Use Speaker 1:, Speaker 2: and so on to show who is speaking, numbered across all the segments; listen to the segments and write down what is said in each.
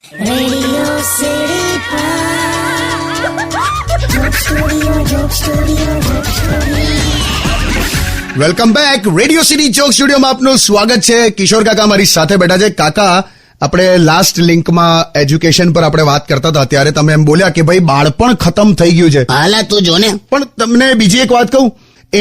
Speaker 1: Radio City Joke Studio, Joke Studio, Joke Studio.
Speaker 2: Welcome back. Radio city joke સ્ટુડિયોમાં આપનું સ્વાગત છે. કિશોર કાકા મારી સાથે બેઠા છે. કાકા, આપણે લાસ્ટ લિંકમાં એજ્યુકેશન પર આપણે વાત કરતા હતા, ત્યારે તમે એમ બોલ્યા કે ભાઈ બાળપણ ખતમ થઈ ગયું છે.
Speaker 3: હાલા તું જો ને,
Speaker 2: પણ તમને બીજી એક વાત કહું,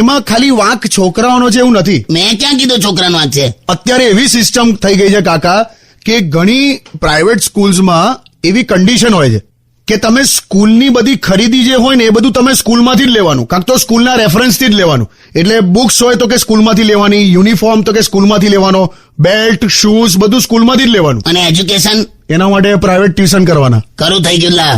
Speaker 2: એમાં ખાલી વાંક છોકરાઓનો છે એવું નથી.
Speaker 3: મેં ક્યાં કીધું છોકરાનો હાથ છે.
Speaker 2: અત્યારે એવી સિસ્ટમ થઈ ગઈ છે કાકા કે ઘણી પ્રાઇવેટ સ્કૂલ્સમાં એવી કન્ડિશન હોય છે કે તમે સ્કૂલની બધી ખરીદી જે હોય ને એ બધું તમે સ્કૂલમાંથી જ લેવાનું, કાંક તો સ્કૂલના રેફરન્સથી જ લેવાનું. એટલે બુક્સ હોય તો કે સ્કૂલમાંથી લેવાની, યુનિફોર્મ તો કે સ્કૂલમાંથી લેવાનો, બેલ્ટ, શૂઝ બધું સ્કૂલમાંથી જ લેવાનું.
Speaker 3: અને એજ્યુકેશન
Speaker 2: એના માટે પ્રાઇવેટ ટ્યુશન કરવાના.
Speaker 3: ખરું થઈ ગયું. લા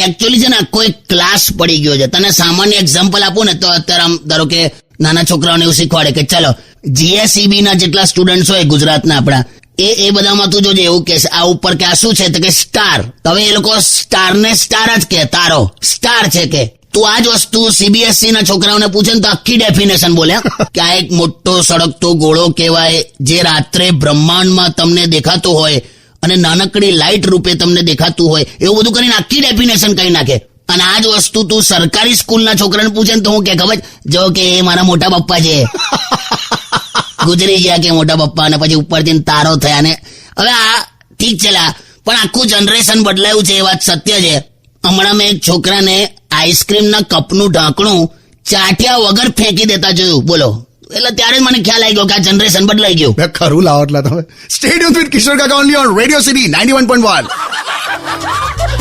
Speaker 3: એકચ્યુઅલી છે ને આખો એક ક્લાસ પડી ગયો છે. તને સામાન્ય એક્ઝામ્પલ આપું ને તો અત્યારે આમ ધારો કે નાના છોકરાઓને એવું શીખવાડે કે ચલો જીએસઈબી ના જેટલા સ્ટુડન્ટ્સ હોય ગુજરાતના આપણા, એ બધામાં તું જોજે એવું કે આ ઉપર કે આ શું છે તો કે સ્ટાર. હવે એ લોકો સ્ટાર ને સ્ટાર જ કે, તારો સ્ટાર છે કે. તું આ જ વસ્તુ સીબીએસઈ ના છોકરાઓને પૂછે ને તો આખી ડેફિનેશન બોલે કે આ એક મોટો સળગતો ગોળો કહેવાય જે રાત્રે બ્રહ્માંડમાં તમને દેખાતો હોય અને નાનકડી લાઇટ રૂપે તમને દેખાતું હોય, એવું બધું કરીને આખી ડેફિનેશન કહી નાખે. અને આ જ વસ્તુ તું સરકારી સ્કૂલના છોકરાને પૂછે ને તો હું કે ખબર જો કે એ મારા મોટા પપ્પા છે, ગુજરી ગયા કે મોટા પપ્પા, અને પછી ઉપરથી તારો થયા. ને હવે આ ઠીક છે લા, પણ આખું જનરેશન બદલાયું છે, એ વાત સત્ય છે. હમણાં મેં એક છોકરાને આઈસ્ક્રીમના કપનું ઢાંકણું ચાટ્યા વગર ફેંકી દેતા જોયું, બોલો. એટલે ત્યારે જ મને ખ્યાલ આવી ગયો કે આ જનરેશન બદલાઈ ગયું.
Speaker 2: ખરું લાવો એટલે તમે સ્ટે ટ્યુન્ડ વિથ કિશોર કાકા only on radio city 91.1.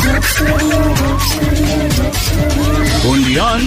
Speaker 1: Joke Studio, Joke Studio, Joke Studio.
Speaker 4: Only on